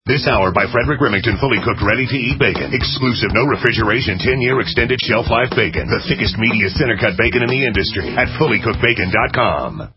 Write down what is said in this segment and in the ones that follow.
This hour by Frederick Remington, fully cooked, ready-to-eat bacon. Exclusive, no refrigeration, 10-year extended shelf life bacon. The thickest, meatiest, center-cut bacon in the industry at fullycookedbacon.com.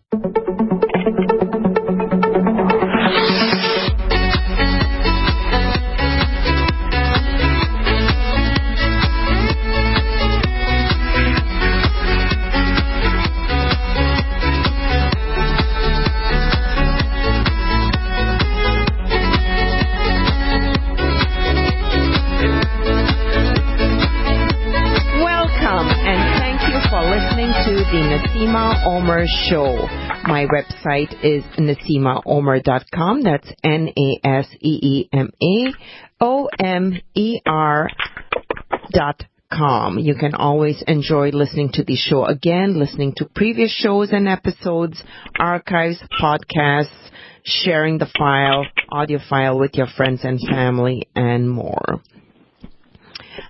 Naseema Omer Show. My website is naseemaomer.com. That's NaseemaOmer.com. You can always enjoy listening to the show again, listening to previous shows and episodes, archives, podcasts, sharing the audio file with your friends and family, and more.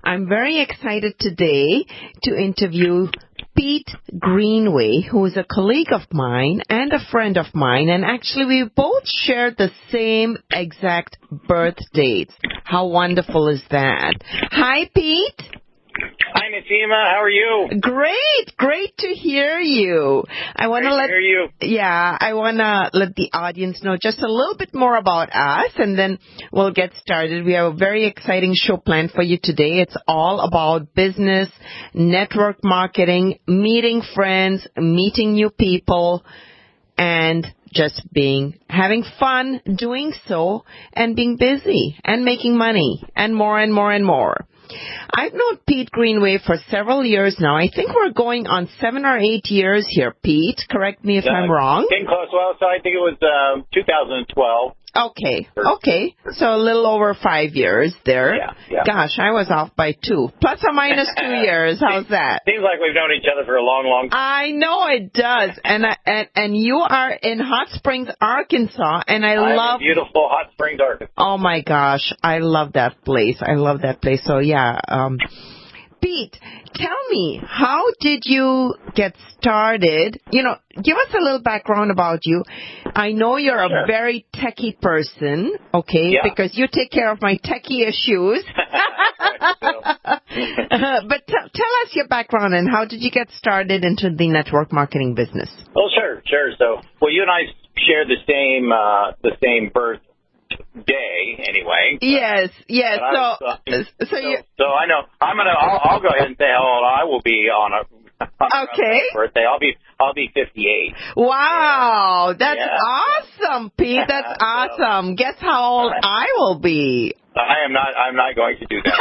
I'm very excited today to interview Pete Greenway, who is a colleague of mine and a friend of mine, and actually we both shared the same exact birth dates. How wonderful is that? Hi, Pete. Hi, Naseema. How are you? Great to hear you. I want to hear you. Yeah, I want to let the audience know just a little bit more about us, and then we'll get started. We have a very exciting show planned for you today. It's all about business, network marketing, meeting friends, meeting new people, and just having fun doing so, and being busy and making money, and more and more and more. I've known Pete Greenway for several years now. I think we're going on 7 or 8 years here, Pete. Correct me if I'm wrong. Getting close. Well, so I think it was 2012. Okay. So a little over 5 years there. Yeah. Gosh, I was off by 2. Plus or minus 2 years. How's that? Seems like we've known each other for a long, long time. I know it does. And you are in Hot Springs, Arkansas, and I love beautiful Hot Springs, Arkansas. Oh my gosh, I love that place. So yeah, Pete, tell me, how did you get started? Give us a little background about you. I know you're a very techie person, okay, because you take care of my techie issues. But tell us your background and how did you get started into the network marketing business? Well, sure. So, you and I share the same birth day anyway. Yes. So I know I'll go ahead and say how old I will be on a birthday. I'll be 58. Wow, that's awesome, Pete. That's awesome. Guess how old I will be. I'm not going to do that.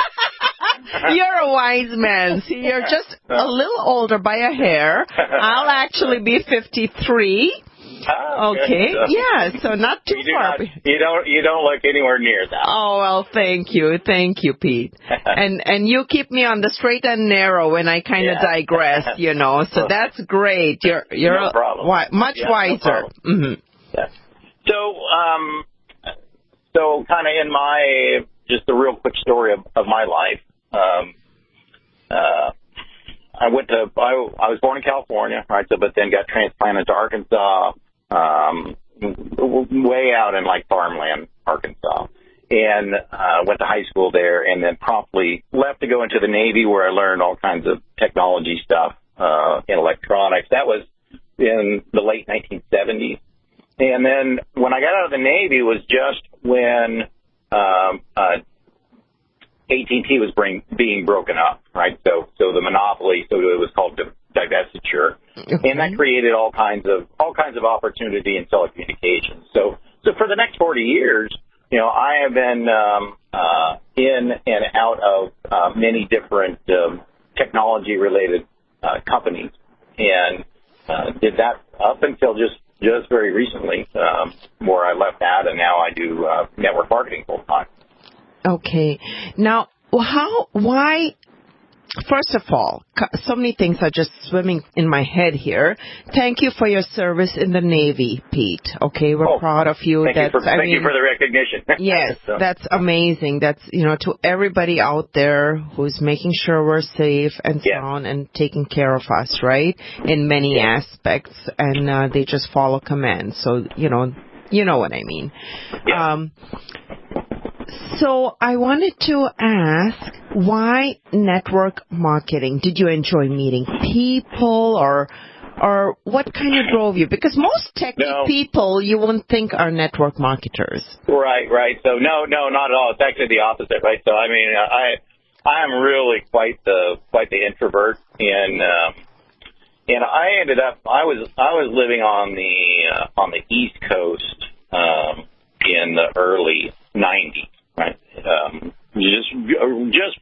You're a wise man. See, you're just a little older by a hair. I'll actually be 53. Okay. So not too far. You don't look anywhere near that. Oh well, thank you, Pete. And you keep me on the straight and narrow when I kind of digress, So that's great. You're no problem. Much wiser. No mm-hmm. Yeah. So kind of in just a real quick story of my life. I was born in California, right? So, but then got transplanted to Arkansas, way out in like farmland, Arkansas, and went to high school there, and then promptly left to go into the Navy, where I learned all kinds of technology stuff in electronics. That was in the late 1970s, and then when I got out of the Navy was just when AT&T was being broken up, right? So the monopoly, so it was called divestiture, and that created all kinds of opportunity in telecommunications. So for the next 40 years, I have been in and out of many different technology-related companies, and did that up until just very recently, where I left that, and now I do network marketing full time. Okay. Now, why, first of all, so many things are just swimming in my head here. Thank you for your service in the Navy, Pete. Okay, we're proud of you. Thank you for the recognition. Yes, that's amazing. That's, to everybody out there who's making sure we're safe and sound and taking care of us, right? In many aspects, and they just follow commands. So, you know what I mean. Yeah. So I wanted to ask, why network marketing? Did you enjoy meeting people, or what kind of drove you? Because most techie people you wouldn't think are network marketers. Right. So no, not at all. It's actually the opposite, right? So I mean, I am really quite the introvert, and I ended up I was living on the East Coast in the early 90s, right? Just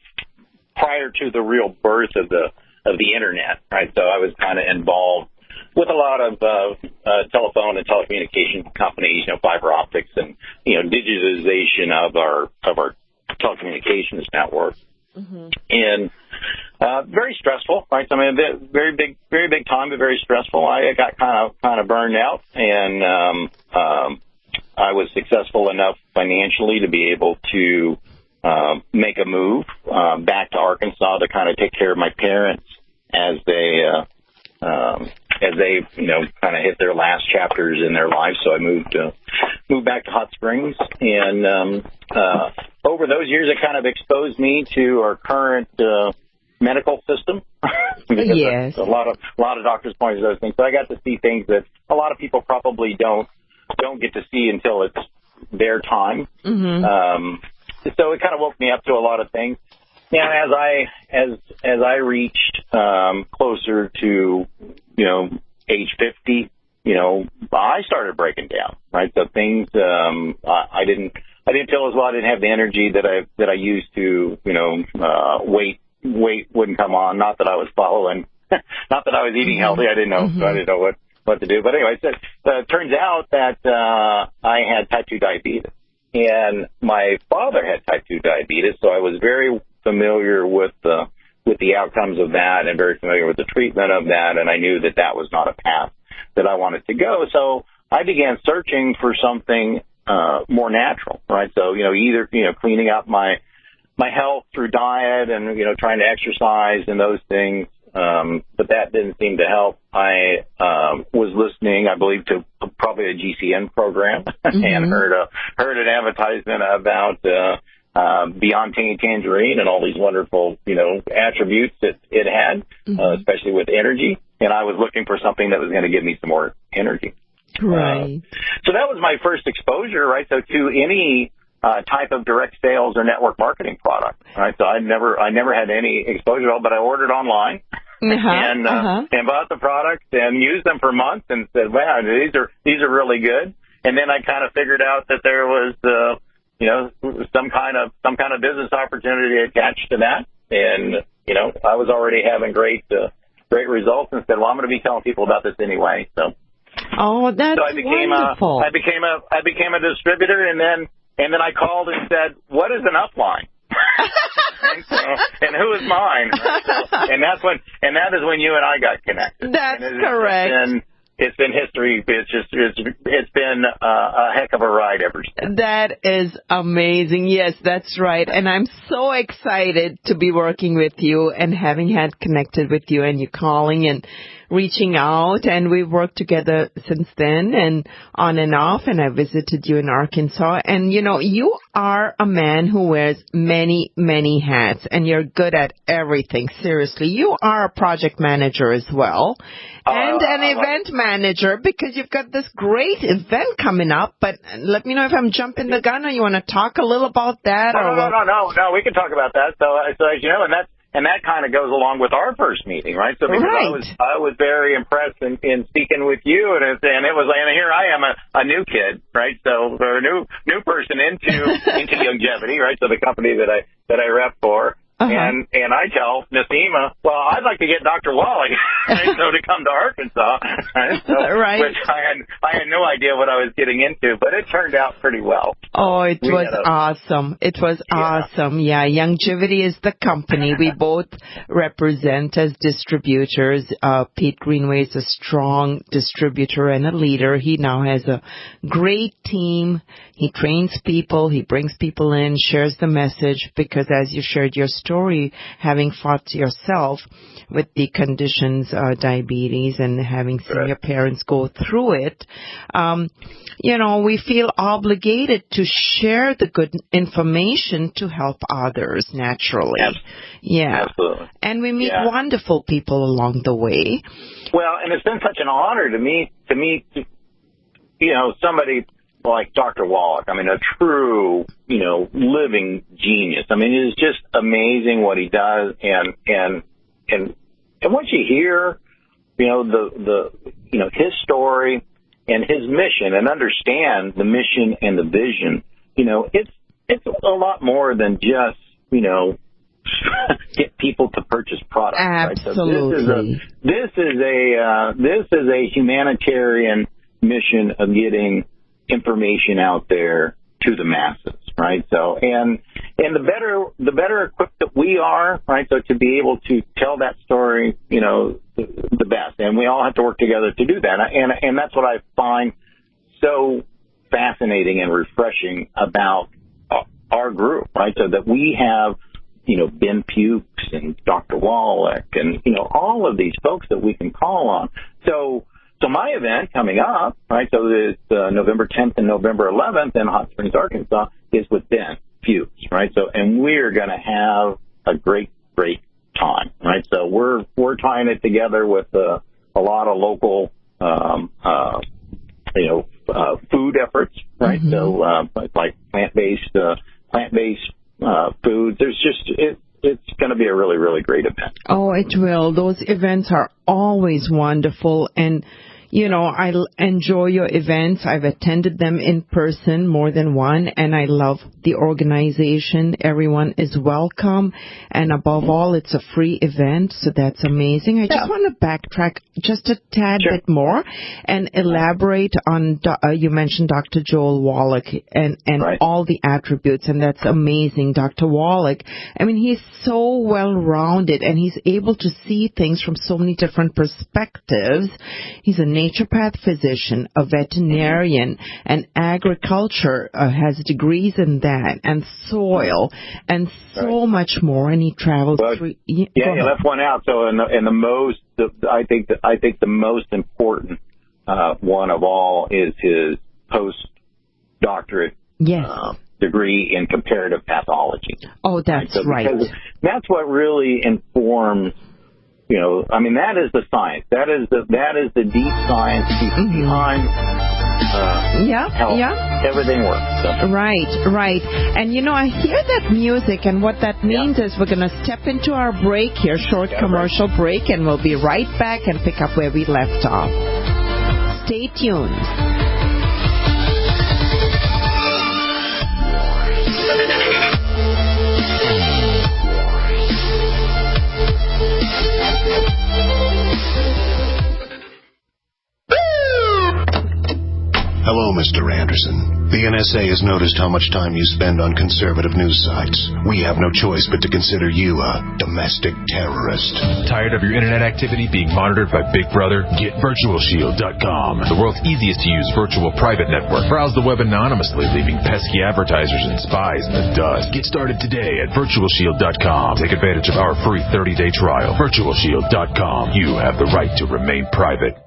prior to the real birth of the internet, right? So I was kind of involved with a lot of telephone and telecommunication companies, fiber optics, and digitization of our telecommunications network. Mm-hmm. And very stressful, right? So, I mean, very big time, but very stressful. I got kind of burned out, and I was successful enough financially to be able to make a move back to Arkansas to kind of take care of my parents as they kind of hit their last chapters in their lives. So I moved back to Hot Springs, and over those years, it kind of exposed me to our current medical system. Yes, a lot of doctors point to those things. So I got to see things that a lot of people probably don't get to see until it's their time. Mm-hmm. So it kind of woke me up to a lot of things. And as I reached closer to age 50, I started breaking down. Right, so things I didn't feel as well. I didn't have the energy that I used to. Weight wouldn't come on. Not that I was following. Not that I was eating healthy. I didn't know. Mm-hmm. So I didn't know what to do. But anyway, it turns out that I had type 2 diabetes, and my father had type 2 diabetes. So I was very familiar with the outcomes of that, and very familiar with the treatment of that, and I knew that was not a path that I wanted to go. So I began searching for something more natural, right? So either cleaning up my health through diet and trying to exercise and those things, but that didn't seem to help. I was listening, I believe, to probably a GCN program, mm-hmm. and heard an advertisement about Beyond Tangerine and all these wonderful, attributes that it had, mm-hmm. Especially with energy. And I was looking for something that was going to give me some more energy. Right. So that was my first exposure, right? So to any type of direct sales or network marketing product, right? So I never had any exposure at all, but I ordered online. Uh-huh, and bought the products and used them for months and said, wow, these are really good. And then I kind of figured out that there was some kind of business opportunity attached to that. And, I was already having great results, and said, well, I'm going to be telling people about this anyway. So, that's so I became wonderful. I became a distributor, and then I called and said, what is an upline? and who is mine? Right? So, and that is when you and I got connected. That's correct. It's been history. It's been a heck of a ride ever since. That is amazing. Yes, that's right. And I'm so excited to be working with you and having had connected with you, and you calling and reaching out, and we've worked together since then and on and off, and I visited you in Arkansas. And, you are a man who wears many, many hats, and you're good at everything. Seriously, you are a project manager as well, and an event manager, because you've got this great event coming up. But let me know if I'm jumping the gun, or you want to talk a little about that? No, we can talk about that. So as you know, and that kind of goes along with our first meeting, right? So because I was very impressed in speaking with you, and it was, and here I am, a new kid, right? So or a new person into Youngevity, right? So the company that I rep for. Uh-huh. And I tell Naseema, well, I'd like to get Dr. Wally, right, to come to Arkansas, right? So, right. Which I had no idea what I was getting into, but it turned out pretty well. Oh, it was awesome. It was awesome. Yeah, Youngevity is the company. We both represent as distributors. Pete Greenway is a strong distributor and a leader. He now has a great team. He trains people. He brings people in, shares the message, because as you shared your story, having fought yourself with the conditions, diabetes, and having seen your parents go through it. We feel obligated to share the good information to help others naturally. Yeah. Absolutely. And we meet wonderful people along the way. Well, and it's been such an honor to meet somebody like Dr. Wallach. I mean, a true, living genius. I mean, it is just amazing what he does. And once you hear, his story and his mission, and understand the mission and the vision, it's a lot more than just, get people to purchase products. Absolutely. Right? So this is a humanitarian mission of getting information out there to the masses, right? So, and the better equipped that we are, right? So to be able to tell that story, the best, and we all have to work together to do that. And that's what I find so fascinating and refreshing about our group, right? So that we have, Ben Pukes and Dr. Wallach and, all of these folks that we can call on. So my event coming up, right, so it's November 10th and November 11th in Hot Springs, Arkansas, is with Ben Pukes, right? So, and we're going to have a great time, right? So we're tying it together with a lot of local, food efforts, right? Mm-hmm. So like plant-based foods. There's just it's going to be a really, really great event. Oh, it will. Those events are always wonderful, and I enjoy your events. I've attended them in person more than one, and I love the organization. Everyone is welcome, and above all, it's a free event, so that's amazing. I just want to backtrack just a tad bit more and elaborate on, you mentioned Dr. Joel Wallach and all the attributes, and that's amazing. Dr. Wallach, I mean, he's so well-rounded, and he's able to see things from so many different perspectives. He's a naturopath physician, a veterinarian, and agriculture, has degrees in that, and soil, and so much more. And he travels through. You left one out. So, I think the most important one of all is his postdoctorate degree in comparative pathology. Oh, that's right. That's what really informs. That is the science. That is the deep science behind how everything works. So. Right. And, I hear that music, and what that means is we're going to step into our break here, short commercial break, and we'll be right back and pick up where we left off. Stay tuned. Hello, Mr. Anderson. The NSA has noticed how much time you spend on conservative news sites. We have no choice but to consider you a domestic terrorist. Tired of your internet activity being monitored by Big Brother? Get VirtualShield.com, the world's easiest to use virtual private network. Browse the web anonymously, leaving pesky advertisers and spies in the dust. Get started today at VirtualShield.com. Take advantage of our free 30-day trial. VirtualShield.com. You have the right to remain private.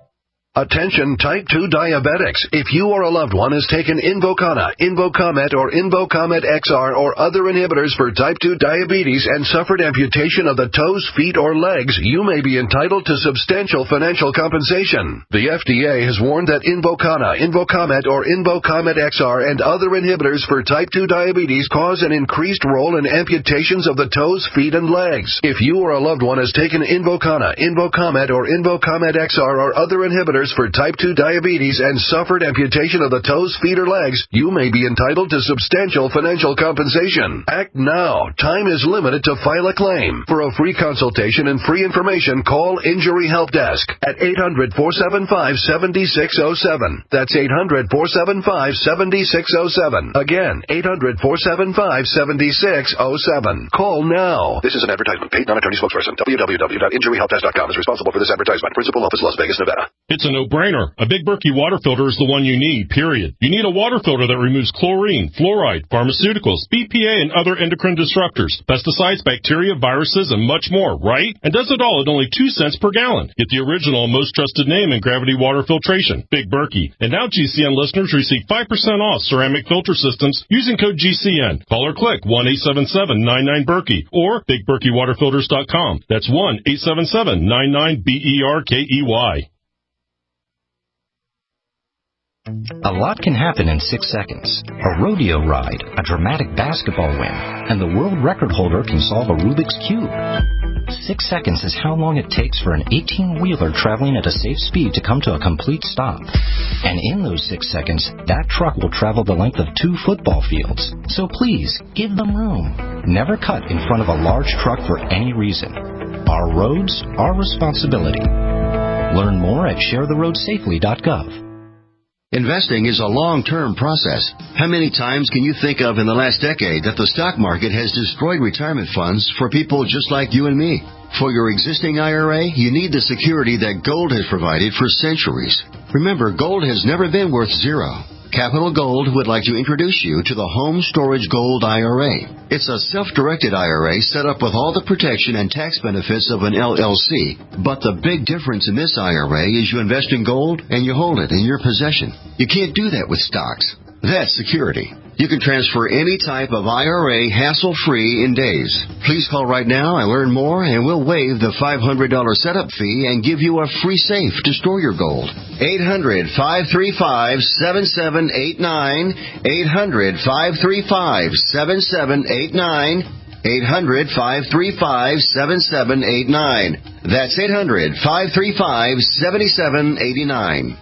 Attention type 2 diabetics. If you or a loved one has taken Invokana, Invokamet, or Invokamet XR or other inhibitors for type 2 diabetes and suffered amputation of the toes, feet, or legs, you may be entitled to substantial financial compensation. The FDA has warned that Invokana, Invokamet, or Invokamet XR and other inhibitors for type 2 diabetes cause an increased role in amputations of the toes, feet, and legs. If you or a loved one has taken Invokana, Invokamet, or Invokamet XR or other inhibitors for type 2 diabetes and suffered amputation of the toes, feet, or legs, you may be entitled to substantial financial compensation. Act now. Time is limited to file a claim. For a free consultation and free information, call Injury Help Desk at 800-475-7607. That's 800-475-7607. Again, 800-475-7607. Call now. This is an advertisement. Paid non-attorney spokesperson. www.injuryhelpdesk.com is responsible for this advertisement. Principal office, Las Vegas, Nevada. It's a no-brainer. A Big Berkey water filter is the one you need, period. You need a water filter that removes chlorine, fluoride, pharmaceuticals, BPA, and other endocrine disruptors, pesticides, bacteria, viruses, and much more, right? And does it all at only 2 cents per gallon. Get the original and most trusted name in gravity water filtration, Big Berkey. And now GCN listeners receive 5% off ceramic filter systems using code GCN. Call or click 1-877-99-BERKEY or BigBerkeyWaterFilters.com. That's 1-877-99-BERKEY. A lot can happen in 6 seconds. A rodeo ride, a dramatic basketball win, and the world record holder can solve a Rubik's Cube. 6 seconds is how long it takes for an 18-wheeler traveling at a safe speed to come to a complete stop. And in those 6 seconds, that truck will travel the length of 2 football fields. So please, give them room. Never cut in front of a large truck for any reason. Our roads, our responsibility. Learn more at sharetheroadsafely.gov. Investing is a long-term process. How many times can you think of in the last decade that the stock market has destroyed retirement funds for people just like you and me? For your existing IRA, you need the security that gold has provided for centuries. Remember, gold has never been worth zero. Capital Gold would like to introduce you to the Home Storage Gold IRA. It's a self-directed IRA set up with all the protection and tax benefits of an LLC. But the big difference in this IRA is you invest in gold and you hold it in your possession. You can't do that with stocks. That's security. You can transfer any type of IRA hassle-free in days. Please call right now and learn more, and we'll waive the $500 setup fee and give you a free safe to store your gold. 800-535-7789. 800-535-7789. 800-535-7789. That's 800-535-7789.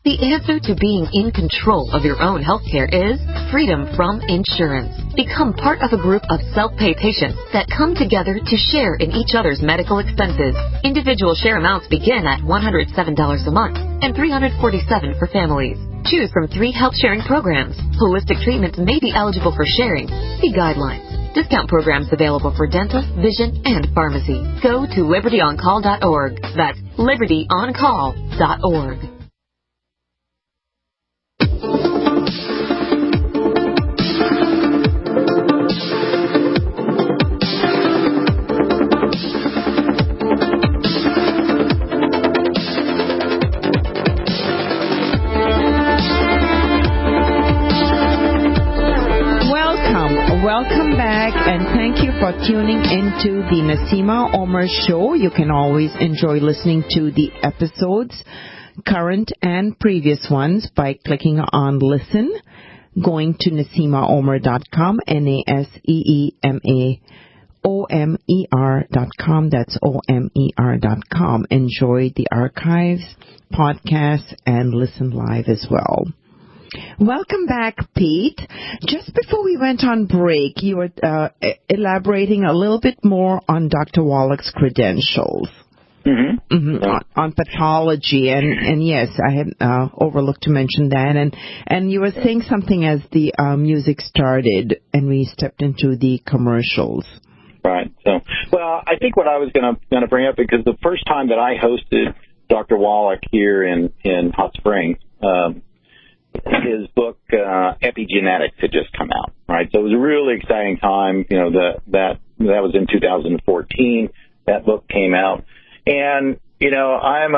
The answer to being in control of your own healthcare is freedom from insurance. Become part of a group of self-pay patients that come together to share in each other's medical expenses. Individual share amounts begin at $107 a month and $347 for families. Choose from 3 health-sharing programs. Holistic treatments may be eligible for sharing. See guidelines. Discount programs available for dental, vision, and pharmacy. Go to libertyoncall.org. That's libertyoncall.org. Welcome back, and thank you for tuning into the Naseema Omer Show. You can always enjoy listening to the episodes, current and previous ones, by clicking on Listen, going to NaseemaOmer.com, NaseemaOmer.com. That's OMER.com. Enjoy the archives, podcasts, and listen live as well. Welcome back, Pete. Just before we went on break, you were elaborating a little bit more on Dr. Wallach's credentials. On pathology, and yes, I had overlooked to mention that, and you were saying something as the music started and we stepped into the commercials. Right. So, well, I think what I was going to bring up, because the first time that I hosted Dr. Wallach here in Hot Springs, his book Epigenetics had just come out, right? So it was a really exciting time. You know, that was in 2014. That book came out, and you know, I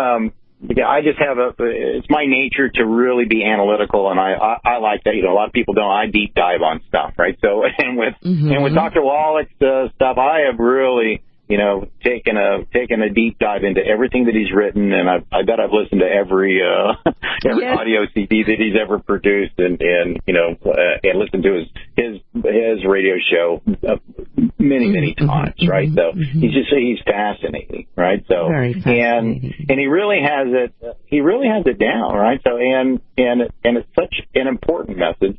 just have it's my nature to really be analytical, and I like that. You know, a lot of people don't. I deep dive on stuff, right? So and with Dr. Wallach's stuff, I have really, you know, taken a deep dive into everything that he's written, and I bet I've listened to every audio CD that he's ever produced, and you know, and listened to his radio show many times, right? So he's fascinating, right? So very fascinating. and he really has it down, right? So and it's such an important message,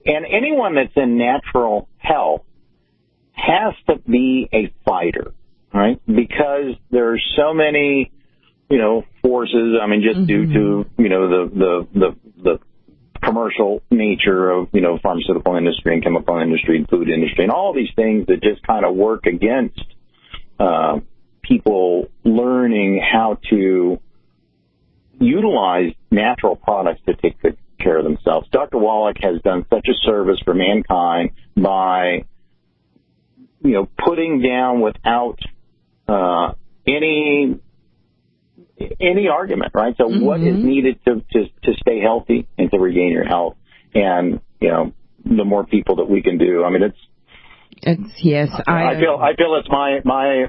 and anyone that's in natural health has to be a fighter, right? Because there are so many, you know, forces. I mean, just due to, you know, the commercial nature of, you know, pharmaceutical industry and chemical industry and food industry and all these things that just kind of work against people learning how to utilize natural products to take good care of themselves. Dr. Wallach has done such a service for mankind by, putting down without any argument, right? So what is needed to stay healthy and to regain your health? And, the more people that we can do, I mean, yes. I feel it's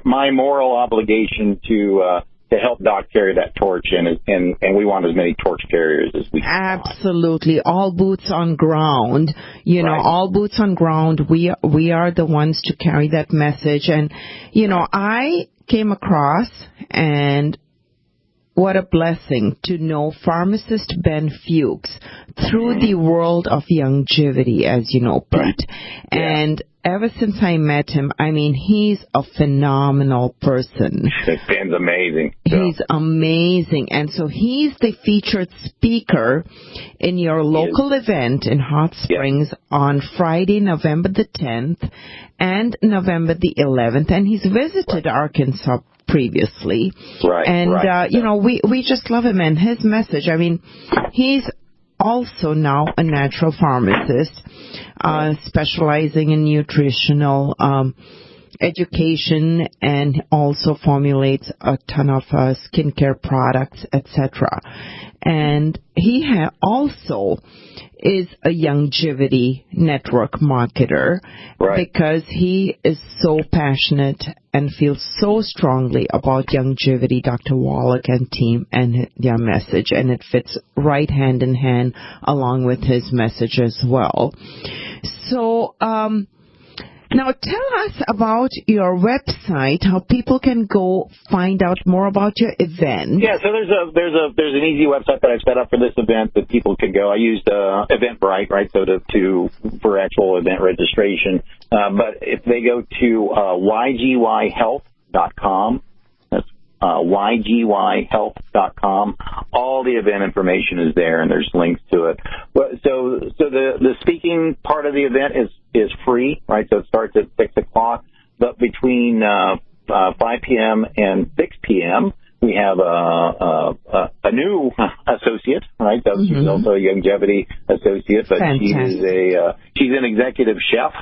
my moral obligation to help Doc carry that torch, and we want as many torch carriers as we can. Absolutely. All boots on ground. All boots on ground. We are the ones to carry that message. And, I came across, and what a blessing to know pharmacist Ben Fuchs through the world of Youngevity, as you know, Pete. Right. And ever since I met him, I mean, he's a phenomenal person. Ben's amazing. He's amazing. And so he's the featured speaker in your local event in Hot Springs on Friday, November the 10th and November the 11th. And he's visited Arkansas previously. Right. And, we just love him and his message. I mean, he's also now a natural pharmacist, specializing in nutritional education, and also formulates a ton of skincare products, etc. And he also is a Youngevity network marketer, because he is so passionate and feels so strongly about Youngevity, Dr. Wallach and team, and their message, and it fits right hand in hand along with his message as well. So, now tell us about your website, how people can go find out more about your event. Yeah, so there's an easy website that I've set up for this event that people can go. I used Eventbrite, right, so for actual event registration. But if they go to ygyhealth.com, that's ygyhealth.com, all the event information is there, and there's links to it. So the speaking part of the event is free, right? So it starts at 6 o'clock, but between 5 p.m. and 6 p.m., we have a new associate, right? So she's also a Youngevity associate, but she's an executive chef,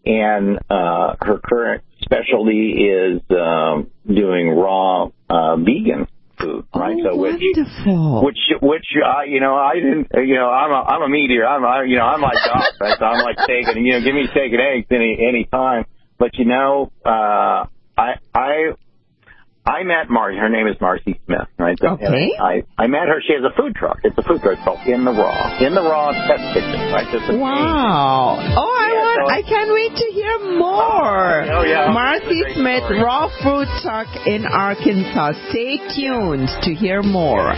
and her current specialty is doing raw vegan food, right? Oh, so wonderful. Which I didn't, I'm a meat eater. I'm like Doc, right? So I'm like steak, and give me steak and eggs any time. But I met Marcy. Her name is Marcy Smith, right? So okay. I met her. She has a food truck. It's a food truck called In the Raw Test Kitchen, right? Wow. I can't wait to hear more. Marcy Smith, Raw Food Truck in Arkansas. Stay tuned to hear more.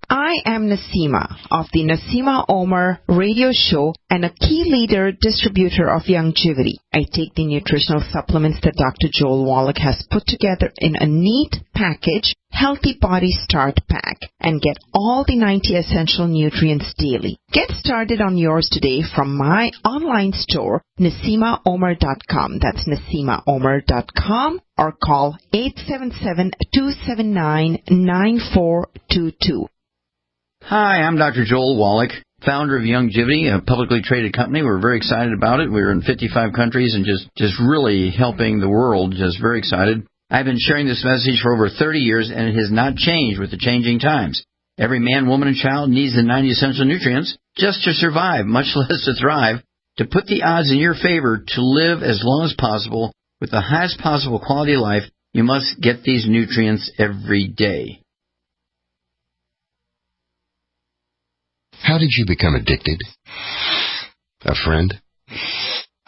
I am Naseema of the Naseema Omer Radio Show and a key leader distributor of Youngevity. I take the nutritional supplements that Dr. Joel Wallach has put together in a neat package, Healthy Body Start Pack, and get all the 90 essential nutrients daily. Get started on yours today from my online store, NaseemaOmer.com. That's NaseemaOmer.com, or call 877-279-9422. Hi, I'm Dr. Joel Wallach, founder of Youngevity, a publicly traded company. We're very excited about it. We're in 55 countries and just really helping the world. Just very excited. I've been sharing this message for over 30 years, and it has not changed with the changing times. Every man, woman, and child needs the 90 essential nutrients just to survive, much less to thrive. To put the odds in your favor to live as long as possible with the highest possible quality of life, you must get these nutrients every day. How did you become addicted? A friend?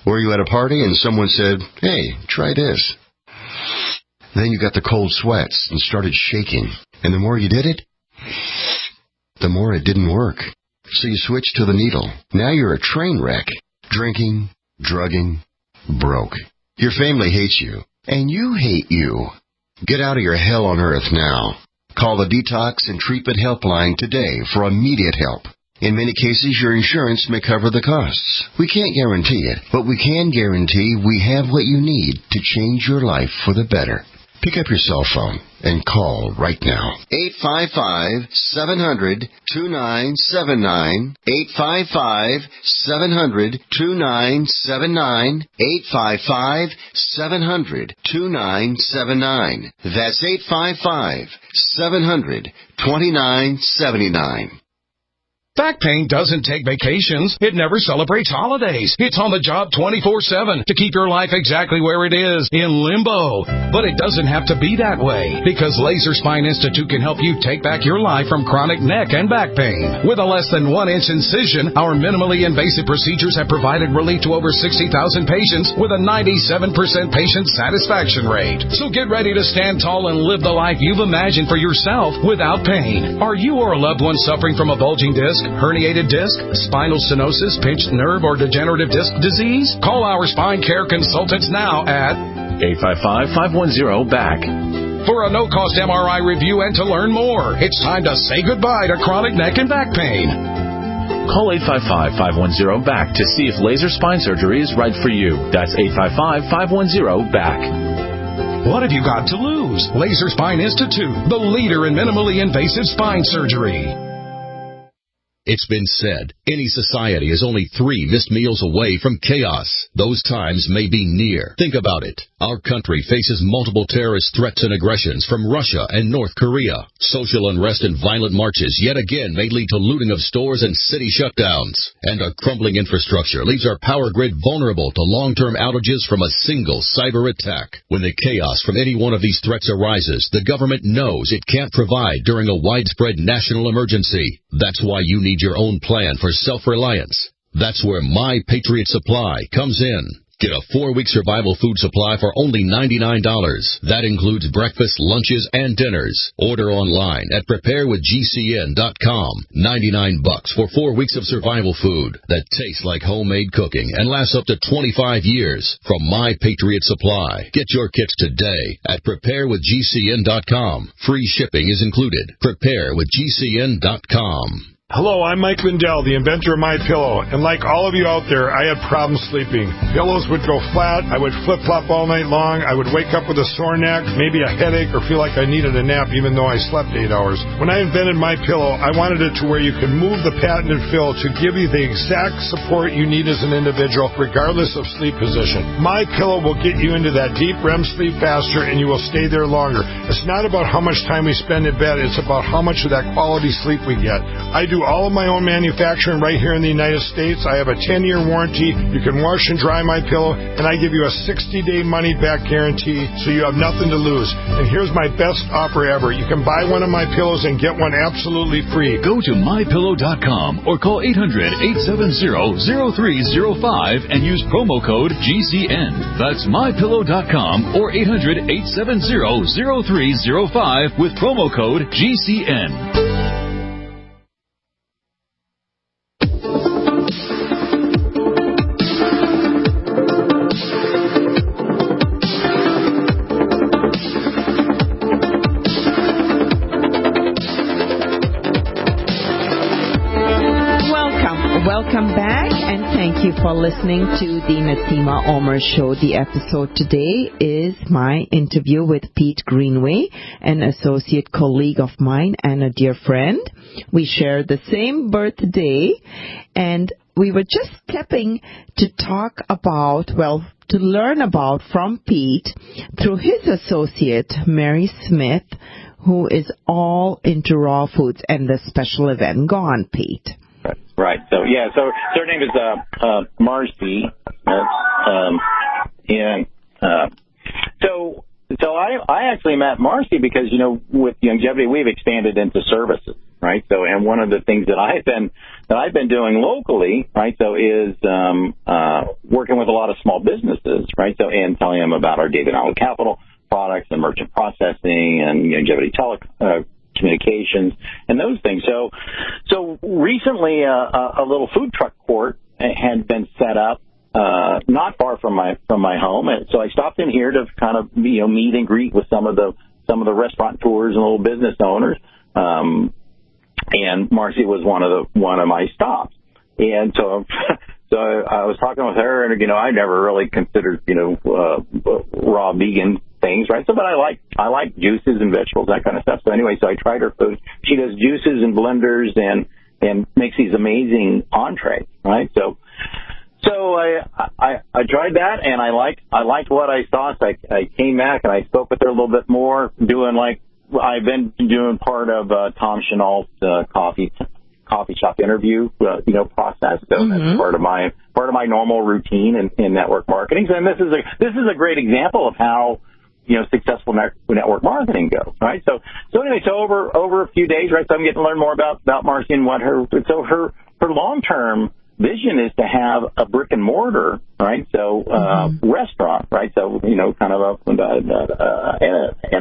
Were you at a party and someone said, "Hey, try this"? Then you got the cold sweats and started shaking. And the more you did it, the more it didn't work. So you switched to the needle. Now you're a train wreck. Drinking, drugging, broke. Your family hates you. And you hate you. Get out of your hell on earth now. Call the Detox and Treatment Helpline today for immediate help. In many cases, your insurance may cover the costs. We can't guarantee it, but we can guarantee we have what you need to change your life for the better. Pick up your cell phone and call right now. 855-700-2979. 855-700-2979. 855-700-2979. That's 855-700-2979. Back pain doesn't take vacations. It never celebrates holidays. It's on the job 24/7 to keep your life exactly where it is, in limbo. But it doesn't have to be that way, because Laser Spine Institute can help you take back your life from chronic neck and back pain. With a less than 1-inch incision, our minimally invasive procedures have provided relief to over 60,000 patients with a 97% patient satisfaction rate. So get ready to stand tall and live the life you've imagined for yourself without pain. Are you or a loved one suffering from a bulging disc, herniated disc, spinal stenosis, pinched nerve, or degenerative disc disease? Call our spine care consultants now at 855-510-BACK. For a no-cost MRI review and to learn more. It's time to say goodbye to chronic neck and back pain. Call 855-510-BACK to see if laser spine surgery is right for you. That's 855-510-BACK. What have you got to lose? Laser Spine Institute, the leader in minimally invasive spine surgery. It's been said, any society is only 3 missed meals away from chaos. Those times may be near. Think about it. Our country faces multiple terrorist threats and aggressions from Russia and North Korea. Social unrest and violent marches yet again may lead to looting of stores and city shutdowns. And a crumbling infrastructure leaves our power grid vulnerable to long-term outages from a single cyber attack. When the chaos from any one of these threats arises, the government knows it can't provide during a widespread national emergency. That's why you need your own plan for self-reliance. That's where My Patriot Supply comes in. Get a 4-week survival food supply for only $99. That includes breakfast, lunches, and dinners. Order online at preparewithgcn.com. $99 for 4 weeks of survival food that tastes like homemade cooking and lasts up to 25 years from My Patriot Supply. Get your kits today at preparewithgcn.com. Free shipping is included. Preparewithgcn.com. Hello, I'm Mike Lindell, the inventor of My Pillow, and like all of you out there, I had problems sleeping. Pillows would go flat, I would flip-flop all night long, I would wake up with a sore neck, maybe a headache, or feel like I needed a nap even though I slept 8 hours. When I invented My Pillow, I wanted it to where you can move the patented fill to give you the exact support you need as an individual, regardless of sleep position. My Pillow will get you into that deep REM sleep faster, and you will stay there longer. It's not about how much time we spend in bed, it's about how much of that quality sleep we get. I do all of my own manufacturing right here in the United States. I have a 10-year warranty. You can wash and dry My Pillow, and I give you a 60-day money-back guarantee, so you have nothing to lose. And here's my best offer ever. You can buy one of my pillows and get one absolutely free. Go to mypillow.com or call 800-870-0305 and use promo code GCN. That's mypillow.com or 800-870-0305 with promo code GCN. Welcome back, and thank you for listening to the Naseema Omer Show. The episode today is my interview with Pete Greenway, an associate colleague of mine and a dear friend. We share the same birthday, and we were just stepping to talk about, to learn about from Pete through his associate, Mary Smith, who is all into raw foods and the special event. Go on, Pete. Right. So her name is Marcy. So I actually met Marcy because, with Youngevity, we've expanded into services, right? So, and one of the things that I've been doing locally, right, so is working with a lot of small businesses, right, so, and telling them about our David Allen Capital products and merchant processing and Youngevity communications and those things. So recently, a little food truck court had been set up not far from my home, and so I stopped in here to kind of meet and greet with some of the some of the restaurateurs and little business owners. And Marcy was one of my stops. And so I was talking with her, and I never really considered raw vegan things, right? So, but I like juices and vegetables, that kind of stuff. So anyway, so I tried her food. She does juices and blenders and makes these amazing entrees, right? So I tried that, and I liked what I saw. So I came back and I spoke with her a little bit more, I've been doing part of Tom Chenault's coffee shop interview, process. So that's part of my normal routine in network marketing. And this is a great example of how successful network marketing goes, right? So anyway, over a few days, right? So I'm getting to learn more about Marcy and what her long-term vision is to have a brick and mortar, right? So restaurant, right? So kind of an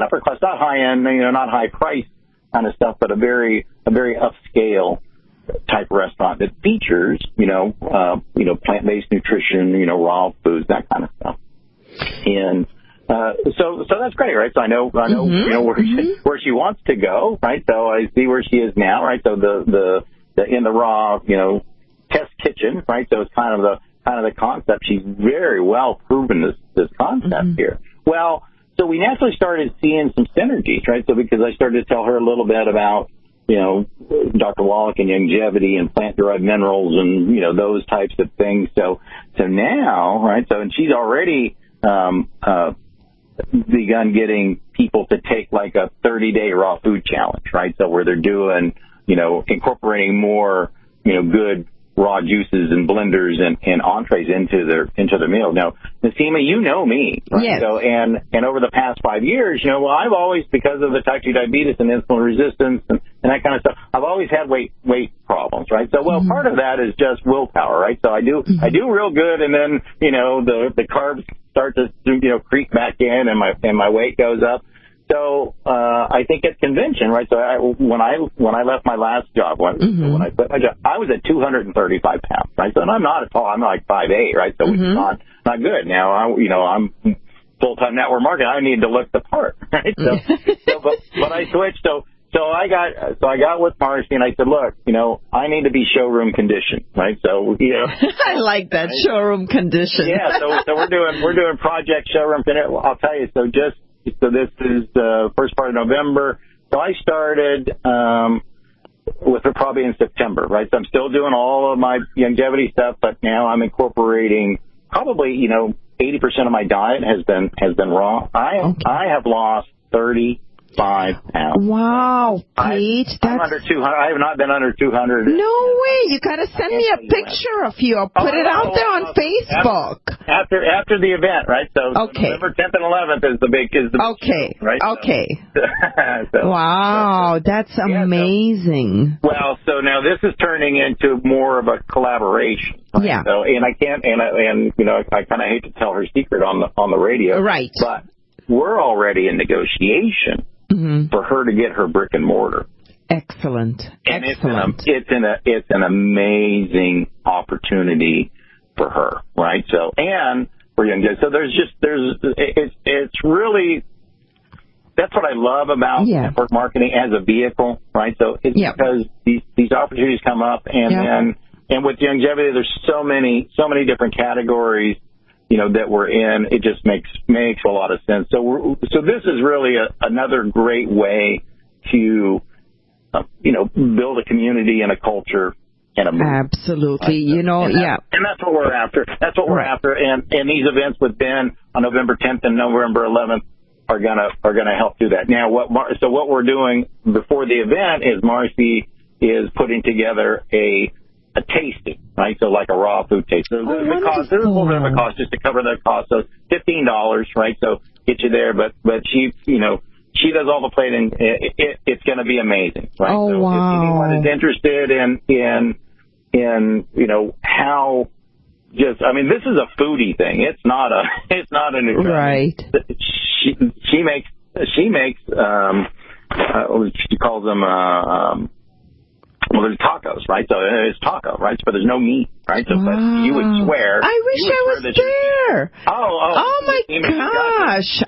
upper class, not high end, not high price kind of stuff, but a very upscale type restaurant that features plant-based nutrition, raw foods, that kind of stuff. And so that's great, right? So I know where she wants to go, right? So I see where she is now, right? So the in the raw, test kitchen, right? So it's kind of the concept. She's very well proven this concept here. Well, so we naturally started seeing some synergies, right? So because I started to tell her a little bit about Dr. Wallach and Youngevity and plant-derived minerals and those types of things. So now, right? So and she's already begun getting people to take like a 30-day raw food challenge, right? So where they're doing incorporating more good raw juices and blenders and entrees into their meal. Now, Naseema, you know me, right? Yes. So and over the past 5 years, I've always, because of the type 2 diabetes and insulin resistance and that kind of stuff, I've always had weight problems, right? So part of that is just willpower, right? So I do real good, and then the carbs start to creep back in, and my weight goes up. So I think it's convention, right? So when I left my last job, when I quit my job, I was at 235 pounds, right? So and I'm not tall. I'm like 5'8", right? So it's not good. Now I'm full-time network marketing. I need to look the part, right? But I switched. So I got with Marcy, and I said, look, I need to be showroom conditioned, right? So I like that, right? Showroom condition. Yeah. So we're doing project showroom. I'll tell you. So this is the first part of November. So I started with her probably in September, right? So I'm still doing all of my Youngevity stuff, but now I'm incorporating probably 80% of my diet has been raw. I have lost 35 pounds. Wow, Pete. I'm under 200. I have not been under 200. No way. You got to send me a picture of you or put it out there on Facebook. After the event, right? So November 10th and 11th is the big okay. Right? Okay. Wow, that's amazing. So now this is turning into more of a collaboration. Right? Yeah. So and I can't I kind of hate to tell her secret on the radio. Right. But we're already in negotiation for her to get her brick and mortar. Excellent. And Excellent. It's an amazing opportunity for her, right? So and for Youngevity. So it's really, that's what I love about network marketing as a vehicle, right? So it's because these opportunities come up, and with Youngevity, there's so many different categories that we're in. It just makes a lot of sense. So this is really another great way to build a community and a culture and a movement. Absolutely. And that's what we're after. That's what we're after. And these events with Ben on November 10th and November 11th are gonna help do that. Now, what we're doing before the event is Marcy is putting together a tasting, right? So like a raw food taste. So the cost, there's a little bit of a cost just to cover the cost. So $15, right? So get you there, but she she does all the plating. It's going to be amazing, right? Oh, so wow. if anyone is interested in how just, I mean, this is a foodie thing. It's not a nutrition. Right. She makes she calls them there's tacos, right? So it's taco, right? But there's no meat, right? So but you would swear. I wish I was there. Oh my gosh!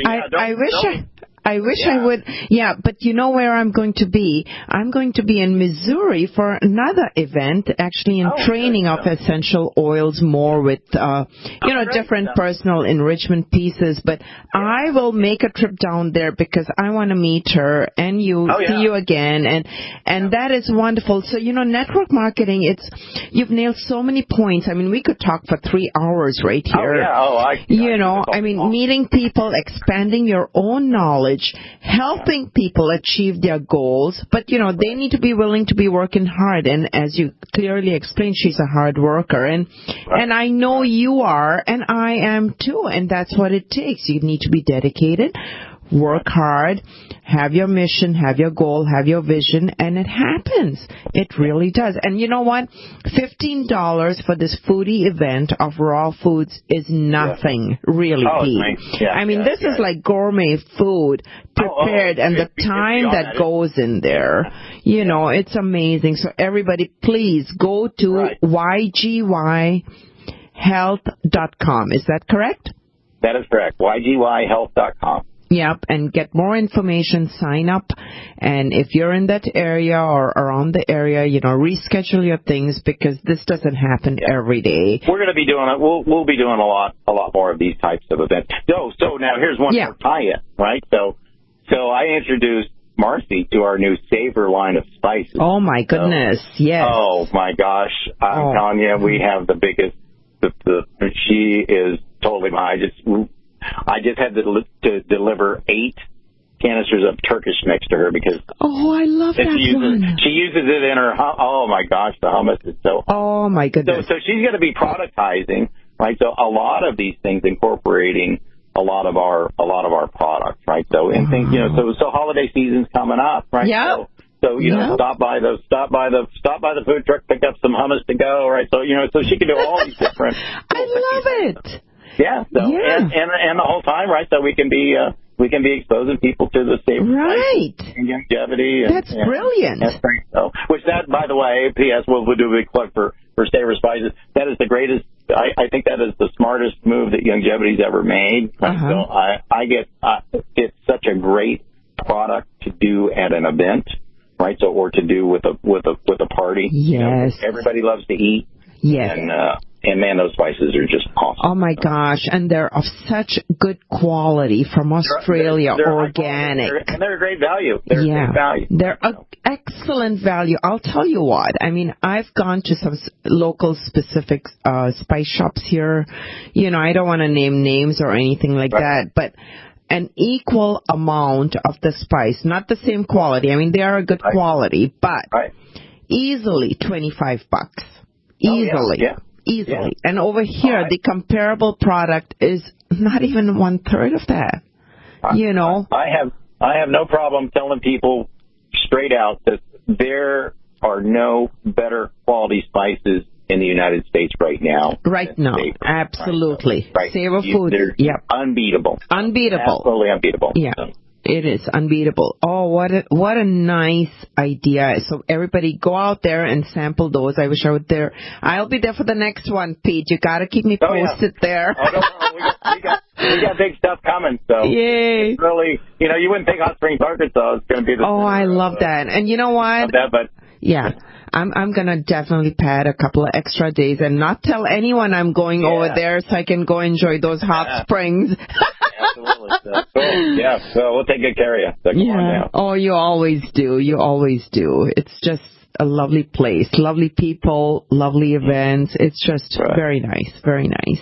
I I wish I would. Yeah, but you know where I'm going to be? I'm going to be in Missouri for another event, actually in training of essential oils more with, different personal enrichment pieces. But I will make a trip down there because I want to meet her and see you again. And that is wonderful. So, network marketing, you've nailed so many points. I mean, we could talk for 3 hours right here. Meeting people, expanding your own knowledge, helping people achieve their goals, but they need to be willing to be working hard. And as you clearly explained, she's a hard worker, and I know you are, and I am too, and that's what it takes. You need to be dedicated, work hard, have your mission, have your goal, have your vision, and it happens. It really does. And you know what? $15 for this foodie event of raw foods is nothing, really, Pete. This is like gourmet food prepared, and the time that goes in there, it's amazing. So everybody, please go to YGYhealth.com. Is that correct? That is correct. YGYhealth.com. Yep, and get more information, sign up, and if you're in that area or around the area, reschedule your things because this doesn't happen every day. We're going to be doing it. We'll be doing a lot more of these types of events. So now here's one more tie-in, right? So I introduced Marcy to our new Savor line of spices. Oh my goodness, yes. Oh my gosh, I'm telling you, we have the biggest. She is totally mine. I just had to deliver 8 canisters of Turkish mix to her because I love that one. She uses it in her. Oh my gosh, the hummus is so. Oh my goodness. So she's going to be productizing, right? So a lot of these things incorporating a lot of our products, right? So and things, so holiday season's coming up, right? Yeah. So stop by the food truck, pick up some hummus to go, right? So so she can do all these different. I love it. Yeah, and the whole time, right? So we can be exposing people to the same and Youngevity. That's brilliant. That's great. So, which by the way, P.S. We'll do a big plug for Savor Spices. That is the greatest. I think that is the smartest move that Youngevity's ever made. Right? So it's such a great product to do at an event, right? So or to do with a party. Yes. Everybody loves to eat. Yes. And man, those spices are just awesome. Oh my gosh, and they're of such good quality from Australia, they're organic. And they're a great value. They're great value. They're excellent value. I'll tell you what. I mean, I've gone to some local specific spice shops here. I don't want to name names or anything like that, but an equal amount of the spice, not the same quality. I mean, they are a good quality, but easily $25. Easily. Easily. Yeah. And over here, the comparable product is not even 1/3 of that. I have no problem telling people straight out that there are no better quality spices in the United States right now. Absolutely. Right. Savor food. They're unbeatable. Absolutely unbeatable. Yeah. So. It is unbeatable. Oh, what a nice idea. So everybody go out there and sample those. I wish I was there. I'll be there for the next one, Pete. You got to keep me posted there. We got big stuff coming. So yay. It's really, you wouldn't think Hot Springs, Arkansas is going to be the I love that. And you know what? I'm going to definitely pad a couple of extra days and not tell anyone I'm going over there so I can go enjoy those hot springs. Absolutely. So, cool. Yeah, so we'll take good care of you. So come on now. Oh, you always do. You always do. It's just a lovely place, lovely people, lovely events. It's just very nice, very nice.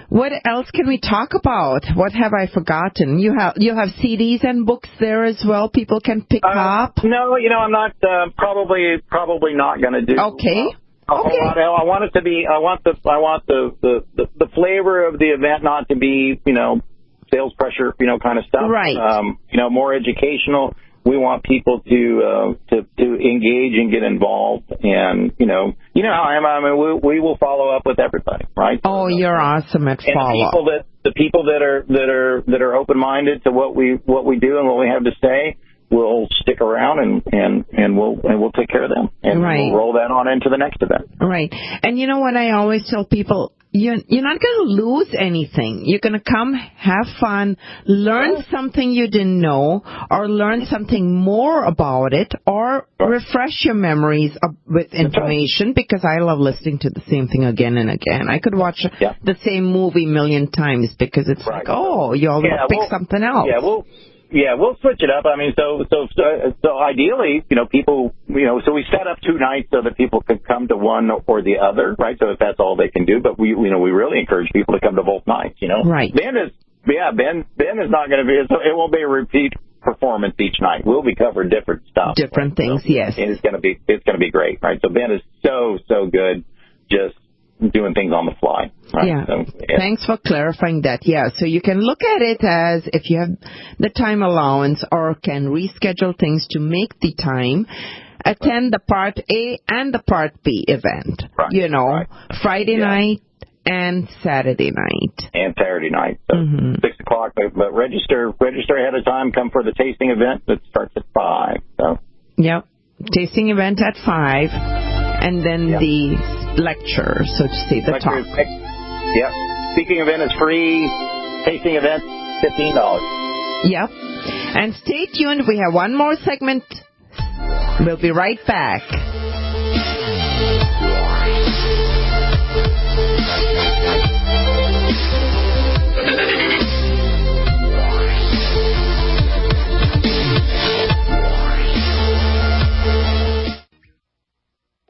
What else can we talk about? What have I forgotten? You have CDs and books there as well. People can pick up. No, I'm not. Probably not going to do. Okay. I want it to be. I want the flavor of the event not to be sales pressure kind of stuff. Right. More educational. We want people to engage and get involved, and how I am. I mean, we will follow up with everybody, right? Oh, you're awesome at follow up. The people that are open minded to what we do and what we have to say, will stick around and we'll take care of them, and we'll roll that on into the next event. Right. And you know what I always tell people? You're not going to lose anything. You're going to come, have fun, learn something you didn't know, or learn something more about it, or refresh your memories with information, because I love listening to the same thing again and again. I could watch the same movie a million times because it's like, oh, you always pick something else. We'll switch it up. I mean, so ideally, people, so we set up 2 nights so that people could come to one or the other, right? So if that's all they can do, but we really encourage people to come to both nights, Right. Ben is not going to be, so it won't be a repeat performance each night. We'll be covering different stuff. Different things, yes. And it's going to be great, right? So Ben is so good, just doing things on the fly. Right? Yeah. So, Thanks for clarifying that. Yeah, so you can look at it as if you have the time allowance or can reschedule things to make the time, attend the Part A and the Part B event. Right. Friday night and Saturday night. And Saturday night. So 6 o'clock, but register ahead of time. Come for the tasting event that starts at 5. So. Yep. Tasting event at 5, and then the lecture, so to say, the talk. Yep. Speaking event is free. Tasting event, $15. Yep. And stay tuned. We have one more segment. We'll be right back.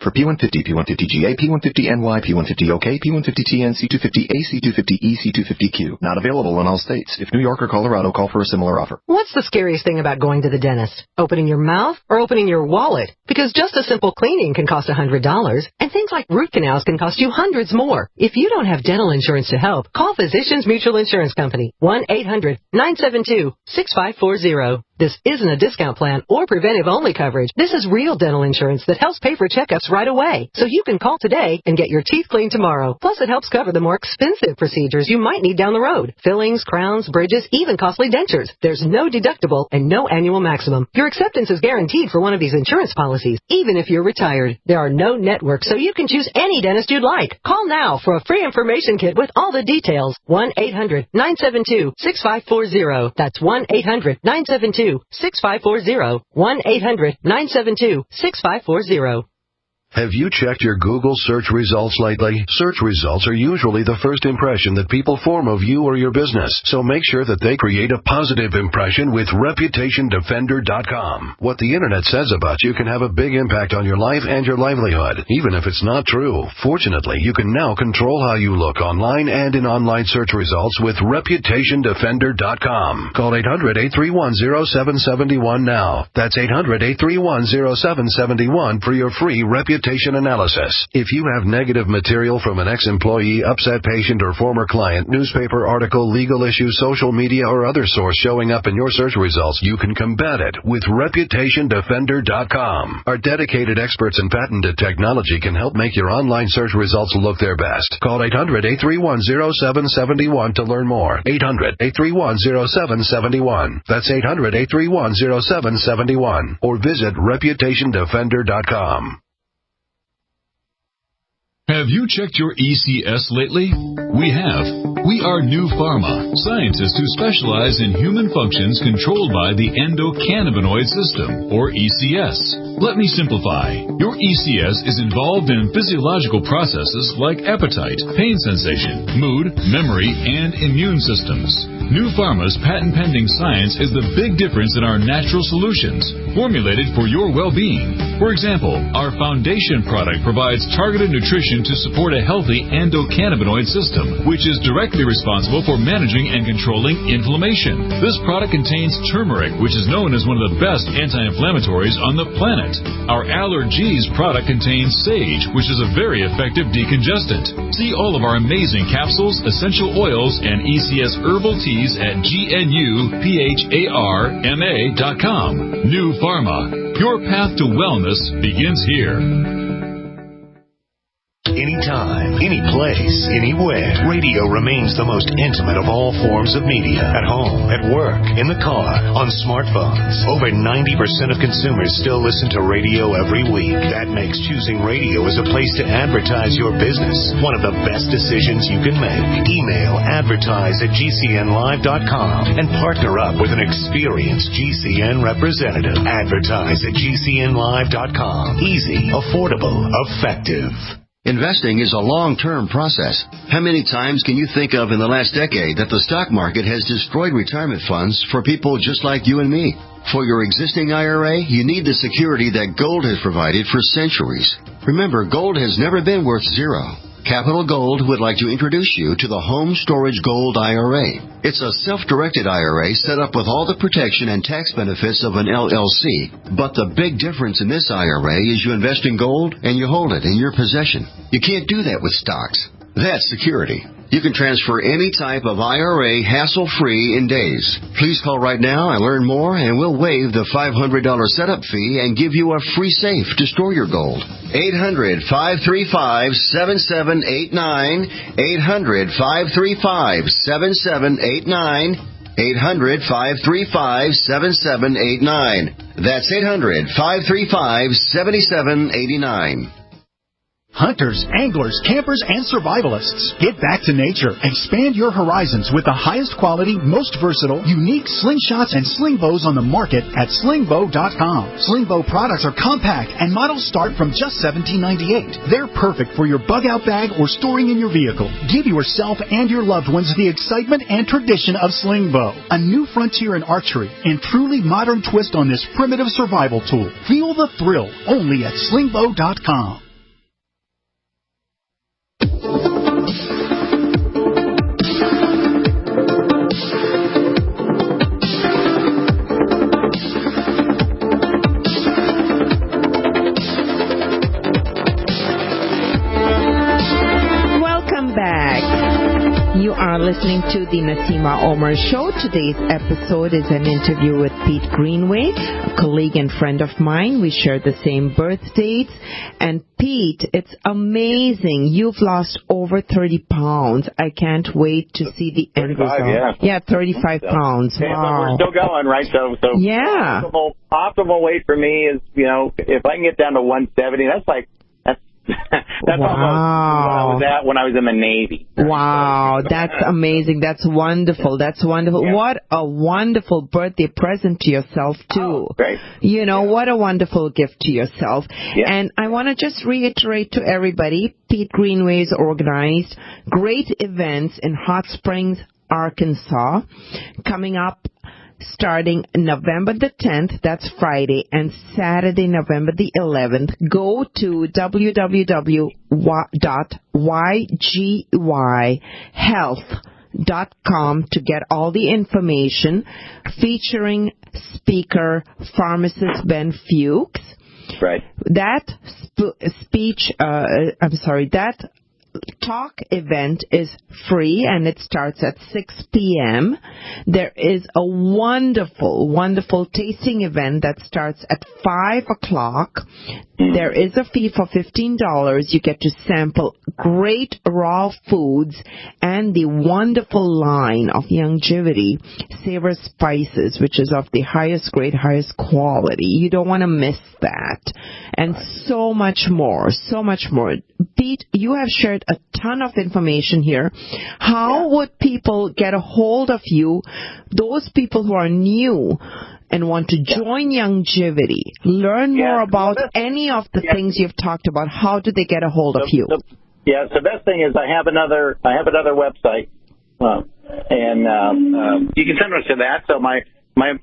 For P150, P150GA, P150NY, P150OK, P150TN, C250A, C250E, C250Q. Not available in all states. If New York or Colorado, call for a similar offer. What's the scariest thing about going to the dentist? Opening your mouth or opening your wallet? Because just a simple cleaning can cost $100, and things like root canals can cost you hundreds more. If you don't have dental insurance to help, call Physicians Mutual Insurance Company, 1-800-972-6540. This isn't a discount plan or preventive-only coverage. This is real dental insurance that helps pay for checkups right away. So you can call today and get your teeth cleaned tomorrow. Plus, it helps cover the more expensive procedures you might need down the road. Fillings, crowns, bridges, even costly dentures. There's no deductible and no annual maximum. Your acceptance is guaranteed for one of these insurance policies, even if you're retired. There are no networks, so you can choose any dentist you'd like. Call now for a free information kit with all the details. 1-800-972-6540. That's 1-800-972-6540. 1-800-972-6540. Have you checked your Google search results lately? Search results are usually the first impression that people form of you or your business, so make sure that they create a positive impression with ReputationDefender.com. What the internet says about you can have a big impact on your life and your livelihood, even if it's not true. Fortunately, you can now control how you look online and in online search results with ReputationDefender.com. Call 800-831-0771 now. That's 800-831-0771 for your free reputation analysis. If you have negative material from an ex-employee, upset patient, or former client, newspaper article, legal issue, social media, or other source showing up in your search results, you can combat it with ReputationDefender.com. Our dedicated experts in patented technology can help make your online search results look their best. Call 800-831-0771 to learn more. 800-831-0771. That's 800-831-0771. Or visit ReputationDefender.com. Have you checked your ECS lately? We have. We are New Pharma, scientists who specialize in human functions controlled by the endocannabinoid system, or ECS. Let me simplify. Your ECS is involved in physiological processes like appetite, pain sensation, mood, memory, and immune systems. New Pharma's patent-pending science is the big difference in our natural solutions, formulated for your well-being. For example, our foundation product provides targeted nutrition to support a healthy endocannabinoid system, which is directly responsible for managing and controlling inflammation. This product contains turmeric, which is known as one of the best anti-inflammatories on the planet. Our Allergies product contains sage, which is a very effective decongestant. See all of our amazing capsules, essential oils, and ECS herbal teas at GNUPHARMA.com. New Pharma. Your path to wellness begins here. anytime, any place, anywhere. Radio remains the most intimate of all forms of media. At home, at work, in the car, on smartphones. Over 90% of consumers still listen to radio every week. That makes choosing radio as a place to advertise your business one of the best decisions you can make. Email advertise@gcnlive.com and partner up with an experienced GCN representative. Advertise@gcnlive.com. Easy, affordable, effective. Investing is a long-term process. How many times can you think of in the last decade that the stock market has destroyed retirement funds for people just like you and me? For your existing IRA, you need the security that gold has provided for centuries. Remember, gold has never been worth zero. Capital Gold would like to introduce you to the Home Storage Gold IRA. It's a self-directed IRA set up with all the protection and tax benefits of an LLC. But the big difference in this IRA is you invest in gold and you hold it in your possession. You can't do that with stocks. That's security. You can transfer any type of IRA hassle-free in days. Please call right now and learn more, and we'll waive the $500 setup fee and give you a free safe to store your gold. 800-535-7789. 800-535-7789. 800-535-7789. That's 800-535-7789. Hunters, anglers, campers, and survivalists, get back to nature. Expand your horizons with the highest quality, most versatile, unique slingshots and sling bows on the market at slingbow.com. Sling bow products are compact and models start from just $17.98. They're perfect for your bug out bag or storing in your vehicle. Give yourself and your loved ones the excitement and tradition of sling bow. A new frontier in archery and truly modern twist on this primitive survival tool. Feel the thrill only at slingbow.com. You are listening to the Naseema Omer Show. Today's episode is an interview with Pete Greenway, a colleague and friend of mine. We share the same birth dates. And Pete, it's amazing. You've lost over 30 pounds. I can't wait to see the end result. Yeah, 35 pounds. Wow. But we're still going, right? So yeah. Optimal weight for me is, if I can get down to 170, that's almost what I was at when I was in the Navy. Wow, that's amazing. That's wonderful. That's wonderful. Yeah. What a wonderful birthday present to yourself, too. Oh, great. What a wonderful gift to yourself. Yeah. And I want to just reiterate to everybody, Pete Greenway's organized great events in Hot Springs, Arkansas, coming up starting November the 10th, that's Friday, and Saturday, November the 11th. Go to www.yghealth.com to get all the information, featuring speaker pharmacist Ben Fuchs. Right. That that talk event is free, and it starts at 6 p.m. There is a wonderful, wonderful tasting event that starts at 5 o'clock. There is a fee for $15. You get to sample great raw foods and the wonderful line of Youngevity Savor Spices, which is of the highest grade, highest quality. You don't want to miss that. And so much more, so much more. Pete, you have shared a ton of information here. How would people get a hold of you, those people who are new and want to join Youngevity, learn more about any of the things you've talked about? How do they get a hold of you? So the best thing is I have another website, and you can send us to that. So my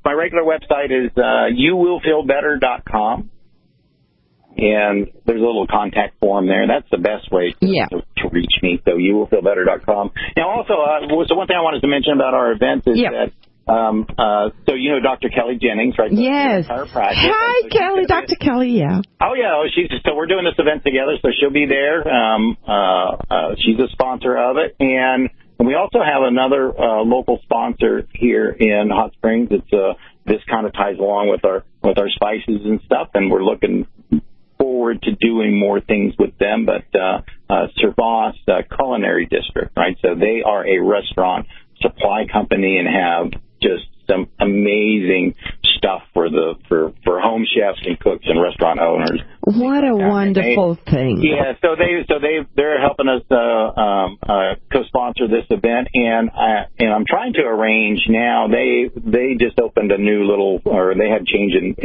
regular website is youwillfeelbetter.com. And there's a little contact form there. That's the best way to reach me. So youwillfeelbetter.com. Now, also, so one thing I wanted to mention about our event is that, Dr. Kelly Jennings, right? Yes. Hi, Kelly. Dr. Kelly, yeah. Oh, yeah. So we're doing this event together, so she'll be there. She's a sponsor of it. And we also have another local sponsor here in Hot Springs. This kind of ties along with our spices and stuff, and we're looking forward to doing more things with them, but Servos Culinary District, right? So they are a restaurant supply company and have just some amazing stuff for home chefs and cooks and restaurant owners. What a wonderful thing! Yeah, so they're helping us co-sponsor this event, and I'm trying to arrange now. They just opened a new they had change in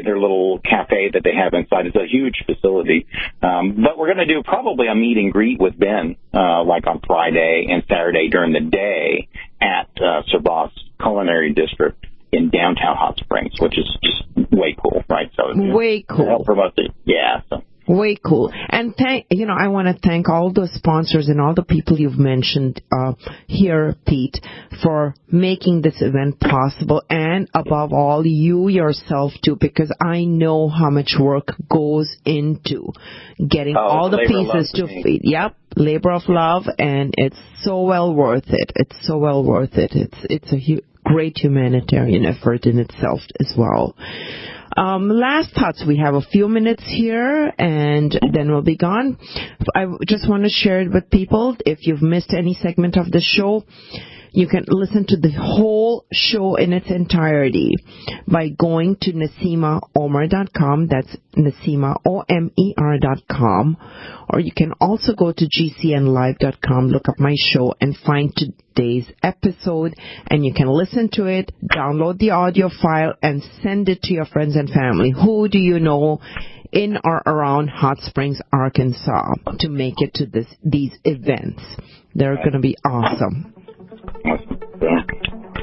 their little cafe that they have inside. It's a huge facility, but we're going to do probably a meet and greet with Ben, like on Friday and Saturday during the day at Servos Culinary District in downtown Hot Springs, which is just way cool, right? So way cool. Help promote it. Yeah. So. Way cool. And I want to thank all the sponsors and all the people you've mentioned here, Pete, for making this event possible, and above all, you yourself too, because I know how much work goes into getting all the pieces to feed. Yep, labor of love, and it's so well worth it. It's so well worth it. It's a great humanitarian effort in itself as well. Last thoughts. We have a few minutes here, and then we'll be gone. I just want to share it with people. If you've missed any segment of the show, you can listen to the whole show in its entirety by going to NaseemaOmer.com. That's NaseemaOmer.com. Or you can also go to GCNlive.com, look up my show, and find today's episode. And you can listen to it, download the audio file, and send it to your friends and family. Who do you know in or around Hot Springs, Arkansas, to make it to these events? They're going to be awesome.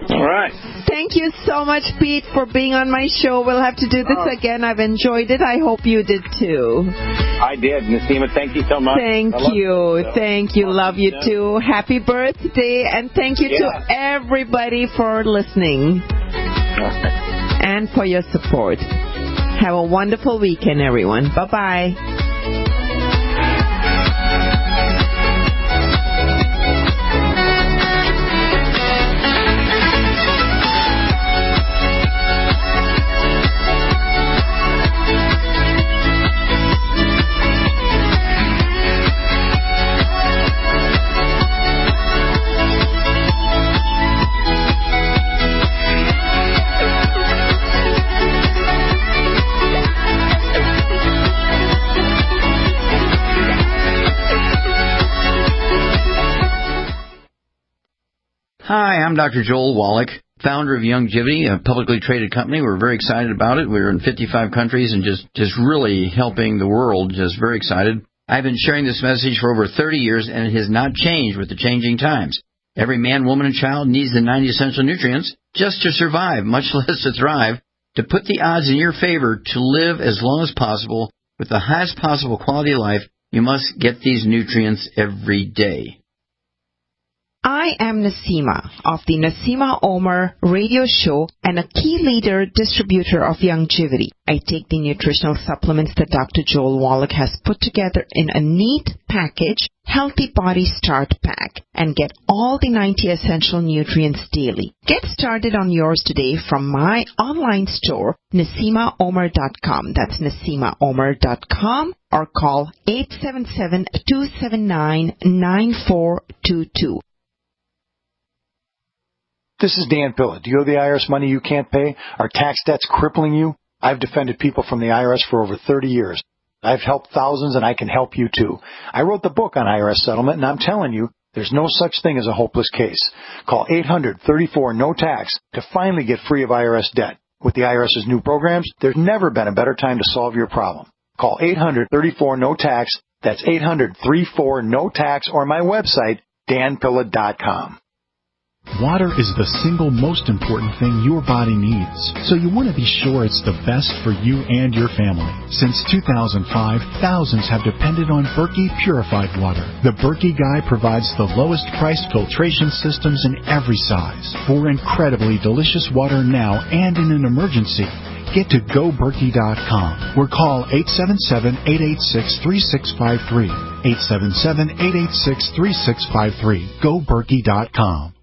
All right. Thank you so much, Pete, for being on my show. We'll have to do this again. I've enjoyed it. I hope you did too. I did. Naseema, thank you so much. Thank you. Thank you. Love you too. Happy birthday. And thank you to everybody for listening and for your support. Have a wonderful weekend, everyone. Bye-bye. Hi, I'm Dr. Joel Wallach, founder of Youngevity, a publicly traded company. We're very excited about it. We're in 55 countries and just really helping the world. Just very excited. I've been sharing this message for over 30 years, and it has not changed with the changing times. Every man, woman, and child needs the 90 essential nutrients just to survive, much less to thrive. To put the odds in your favor to live as long as possible with the highest possible quality of life, you must get these nutrients every day. I am Naseema of the Naseema Omer Radio Show and a key leader distributor of Youngevity. I take the nutritional supplements that Dr. Joel Wallach has put together in a neat package, Healthy Body Start Pack, and get all the 90 essential nutrients daily. Get started on yours today from my online store, NaseemaOmer.com. That's NaseemaOmer.com, or call 877-279-9422. This is Dan Pilla. Do you owe the IRS money you can't pay? Are tax debts crippling you? I've defended people from the IRS for over 30 years. I've helped thousands, and I can help you too. I wrote the book on IRS settlement, and I'm telling you, there's no such thing as a hopeless case. Call 800-34-NO-TAX to finally get free of IRS debt. With the IRS's new programs, there's never been a better time to solve your problem. Call 800-34-NO-TAX. That's 800-34-NO-TAX, or my website, danpilla.com. Water is the single most important thing your body needs, so you want to be sure it's the best for you and your family. Since 2005, thousands have depended on Berkey purified water. The Berkey Guy provides the lowest priced filtration systems in every size for incredibly delicious water now and in an emergency. Get to GoBerkey.com or call 877-886-3653. 877-886-3653. GoBerkey.com.